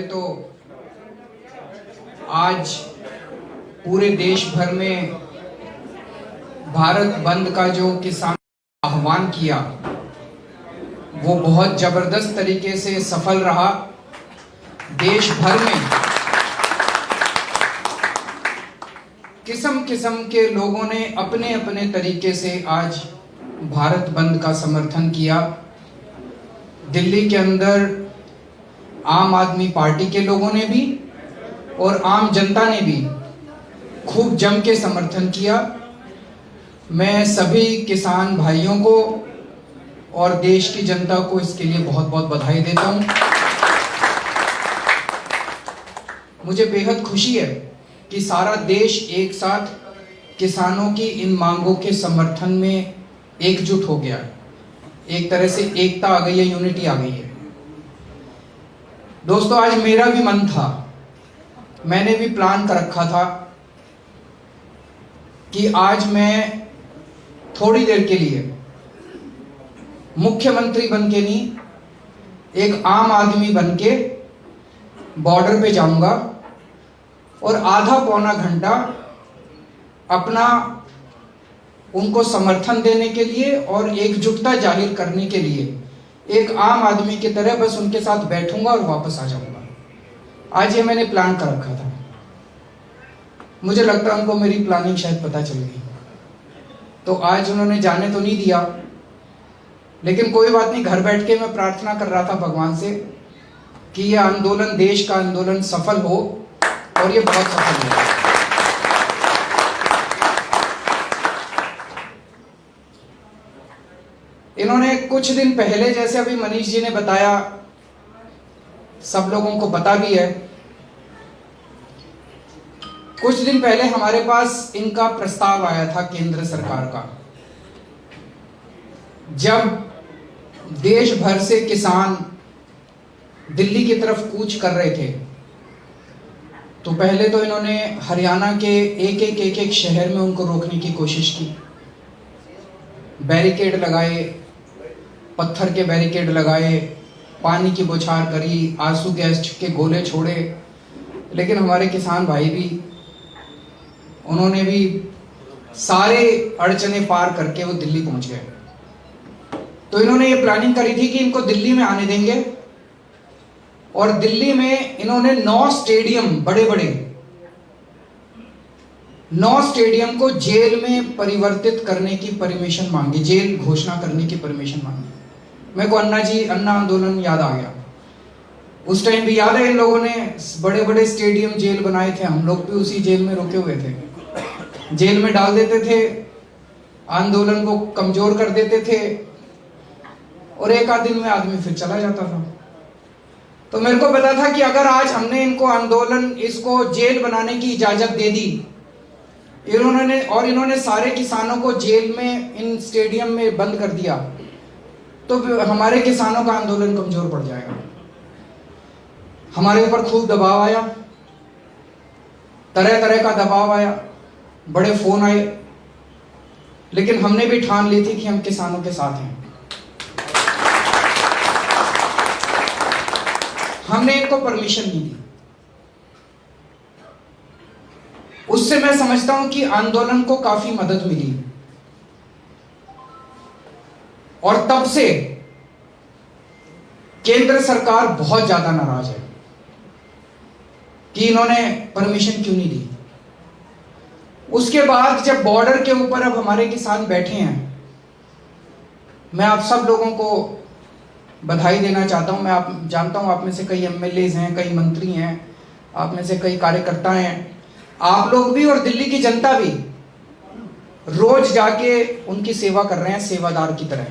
पहले तो आज पूरे देश भर में भारत बंद का जो किसान आह्वान किया वो बहुत जबरदस्त तरीके से सफल रहा। देश भर में किस्म किस्म के लोगों ने अपने अपने तरीके से आज भारत बंद का समर्थन किया। दिल्ली के अंदर आम आदमी पार्टी के लोगों ने भी और आम जनता ने भी खूब जम के समर्थन किया। मैं सभी किसान भाइयों को और देश की जनता को इसके लिए बहुत बहुत बधाई देता हूं। मुझे बेहद खुशी है कि सारा देश एक साथ किसानों की इन मांगों के समर्थन में एकजुट हो गया। एक तरह से एकता आ गई है, यूनिटी आ गई है। दोस्तों, आज मेरा भी मन था, मैंने भी प्लान कर रखा था कि आज मैं थोड़ी देर के लिए मुख्यमंत्री बन के नहीं, एक आम आदमी बन के बॉर्डर पे जाऊंगा और आधा पौना घंटा अपना उनको समर्थन देने के लिए और एकजुटता जाहिर करने के लिए एक आम आदमी की तरह बस उनके साथ बैठूंगा और वापस आ जाऊंगा। आज ये मैंने प्लान कर रखा था। मुझे लगता है उनको मेरी प्लानिंग शायद पता चल गई, तो आज उन्होंने जाने तो नहीं दिया, लेकिन कोई बात नहीं। घर बैठ के मैं प्रार्थना कर रहा था भगवान से कि यह आंदोलन, देश का आंदोलन सफल हो, और ये बहुत सफल हुआ। इन्होंने कुछ दिन पहले, जैसे अभी मनीष जी ने बताया, सब लोगों को पता भी है, कुछ दिन पहले हमारे पास इनका प्रस्ताव आया था केंद्र सरकार का। जब देश भर से किसान दिल्ली की तरफ कूच कर रहे थे, तो पहले तो इन्होंने हरियाणा के एक एक शहर में उनको रोकने की कोशिश की। बैरिकेड लगाए, पत्थर के बैरिकेड लगाए, पानी की बौछार करी, आंसू गैस के गोले छोड़े, लेकिन हमारे किसान भाई भी, उन्होंने भी सारे अड़चने पार करके वो दिल्ली पहुंच गए। तो इन्होंने ये प्लानिंग करी थी कि इनको दिल्ली में आने देंगे, और दिल्ली में इन्होंने 9 स्टेडियम, बड़े बड़े 9 स्टेडियम को जेल में परिवर्तित करने की परमिशन मांगी, जेल घोषणा करने की परमिशन मांगी। मेरे को अन्ना आंदोलन याद आ गया। उस टाइम भी याद है, इन लोगों ने बड़े बड़े स्टेडियम, जेल बनाए थे। हम लोग भी उसी जेल में रुके हुए थे। जेल में डाल देते थे, आंदोलन को कमजोर कर देते थे, और एक आध दिन में आदमी फिर चला जाता था। तो मेरे को पता था कि अगर आज हमने इनको आंदोलन, इसको जेल बनाने की इजाजत दे दी, इन्होंने सारे किसानों को जेल में, इन स्टेडियम में बंद कर दिया, तो हमारे किसानों का आंदोलन कमजोर पड़ जाएगा। हमारे ऊपर खूब दबाव आया, तरह तरह का दबाव आया, बड़े फोन आए, लेकिन हमने भी ठान ली थी कि हम किसानों के साथ हैं। हमने इनको परमिशन नहीं दी। उससे मैं समझता हूं कि आंदोलन को काफी मदद मिली, और तब से केंद्र सरकार बहुत ज्यादा नाराज है कि इन्होंने परमिशन क्यों नहीं दी। उसके बाद जब बॉर्डर के ऊपर अब हमारे किसान बैठे हैं, मैं आप सब लोगों को बधाई देना चाहता हूं। मैं जानता हूं आप में से कई एमएलएज हैं, कई मंत्री हैं, आप में से कई कार्यकर्ता हैं। आप लोग भी और दिल्ली की जनता भी रोज जाके उनकी सेवा कर रहे हैं, सेवादार की तरह।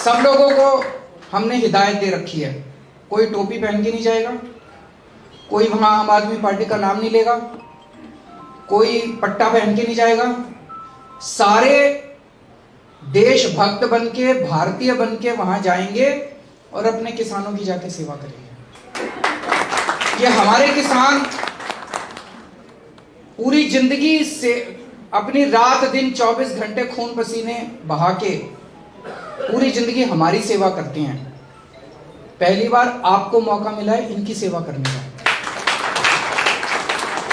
सब लोगों को हमने हिदायत दे रखी है, कोई टोपी पहन के नहीं जाएगा, कोई वहां आम आदमी पार्टी का नाम नहीं लेगा, कोई पट्टा पहन के नहीं जाएगा। सारे देशभक्त बन के, भारतीय बन के वहां जाएंगे और अपने किसानों की जाके सेवा करेंगे। ये हमारे किसान पूरी जिंदगी से अपनी रात दिन 24 घंटे खून पसीने बहा के पूरी जिंदगी हमारी सेवा करते हैं। पहली बार आपको मौका मिला है इनकी सेवा करने का।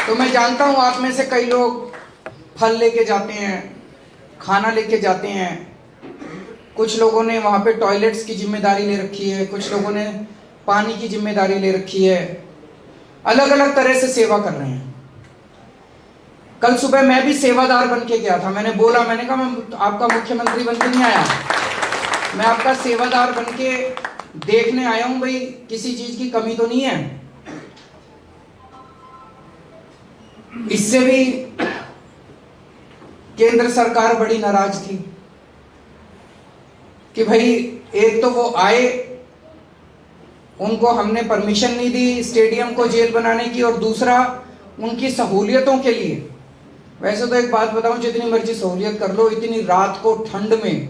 तो मैं जानता हूं आप में से कई लोग फल लेके जाते हैं, खाना लेके जाते हैं, कुछ लोगों ने वहां पे टॉयलेट्स की जिम्मेदारी ले रखी है, कुछ लोगों ने पानी की जिम्मेदारी ले रखी है, अलग अलग तरह से सेवा कर रहे हैं। कल सुबह मैं भी सेवादार बन के गया था। मैंने कहा मैं आपका मुख्यमंत्री बन के नहीं आया, मैं आपका सेवादार बन के देखने आया हूं भाई किसी चीज की कमी तो नहीं है। इससे भी केंद्र सरकार बड़ी नाराज थी कि भाई एक तो वो आए, उनको हमने परमिशन नहीं दी स्टेडियम को जेल बनाने की, और दूसरा उनकी सहूलियतों के लिए, वैसे तो एक बात बताऊं, जितनी मर्जी सहूलियत कर लो, इतनी रात को ठंड में,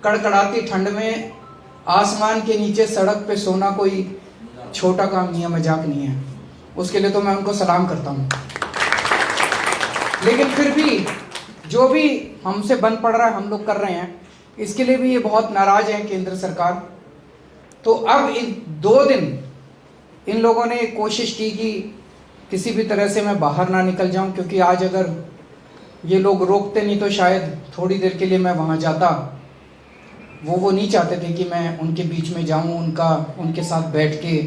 कड़कड़ाती ठंड में आसमान के नीचे सड़क पे सोना कोई छोटा काम नहीं है, मजाक नहीं है। उसके लिए तो मैं उनको सलाम करता हूं। लेकिन फिर भी जो भी हमसे बन पड़ रहा है हम लोग कर रहे हैं, इसके लिए भी ये बहुत नाराज है केंद्र सरकार। तो अब इन 2 दिन इन लोगों ने कोशिश की कि किसी भी तरह से मैं बाहर ना निकल जाऊं, क्योंकि आज अगर ये लोग रोकते नहीं तो शायद थोड़ी देर के लिए मैं वहां जाता। वो नहीं चाहते थे कि मैं उनके बीच में जाऊं, उनके साथ बैठ के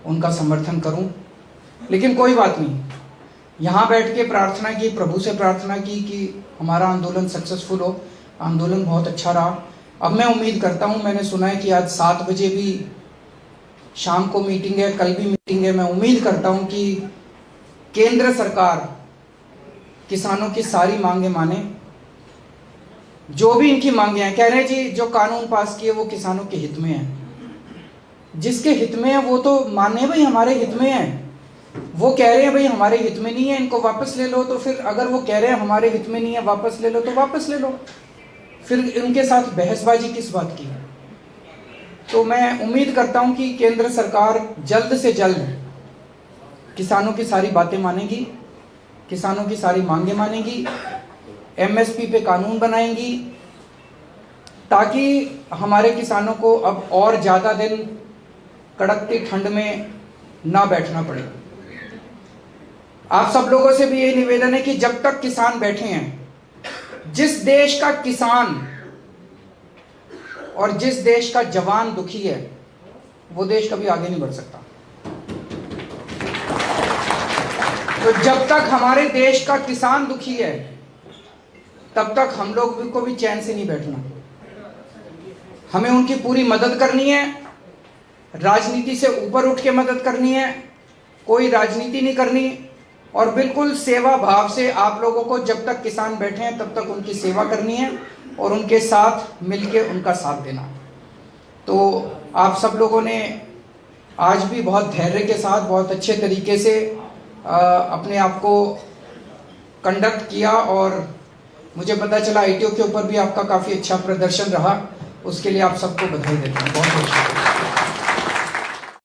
उनका समर्थन करूं। लेकिन कोई बात नहीं, यहाँ बैठ के प्रार्थना की, प्रभु से प्रार्थना की कि हमारा आंदोलन सक्सेसफुल हो। आंदोलन बहुत अच्छा रहा। अब मैं उम्मीद करता हूँ, मैंने सुना है कि आज 7 बजे भी शाम को मीटिंग है, कल भी मीटिंग है। मैं उम्मीद करता हूँ कि केंद्र सरकार किसानों की सारी मांगे माने। जो भी इनकी मांगे हैं, कह रहे हैं जी जो कानून पास किए वो किसानों के हित में है। जिसके हित में है वो तो माने भाई हमारे हित में है। वो कह रहे हैं भाई हमारे हित में नहीं है, इनको वापस ले लो। तो फिर अगर वो कह रहे हैं हमारे हित में नहीं है, वापस ले लो, तो वापस ले लो। फिर उनके साथ बहसबाजी किस बात की? तो मैं उम्मीद करता हूं कि केंद्र सरकार जल्द से जल्द किसानों की सारी बातें मानेगी, किसानों की सारी मांगे मानेगी, एमएसपी पे कानून बनाएंगी, ताकि हमारे किसानों को अब और ज़्यादा दिन कड़कती ठंड में ना बैठना पड़े। आप सब लोगों से भी यही निवेदन है कि जब तक किसान बैठे हैं, जिस देश का किसान और जिस देश का जवान दुखी है, वो देश कभी आगे नहीं बढ़ सकता। तो जब तक हमारे देश का किसान दुखी है, तब तक हम लोग को भी चैन से नहीं बैठना। हमें उनकी पूरी मदद करनी है, राजनीति से ऊपर उठ के मदद करनी है, कोई राजनीति नहीं करनी, और बिल्कुल सेवा भाव से आप लोगों को जब तक किसान बैठे हैं तब तक उनकी सेवा करनी है और उनके साथ मिलके उनका साथ देना। तो आप सब लोगों ने आज भी बहुत धैर्य के साथ, बहुत अच्छे तरीके से अपने आप को कंडक्ट किया, और मुझे पता चला ITO के ऊपर भी आपका काफ़ी अच्छा प्रदर्शन रहा। उसके लिए आप सबको बधाई देता हूँ। बहुत बहुत शुक्रिया।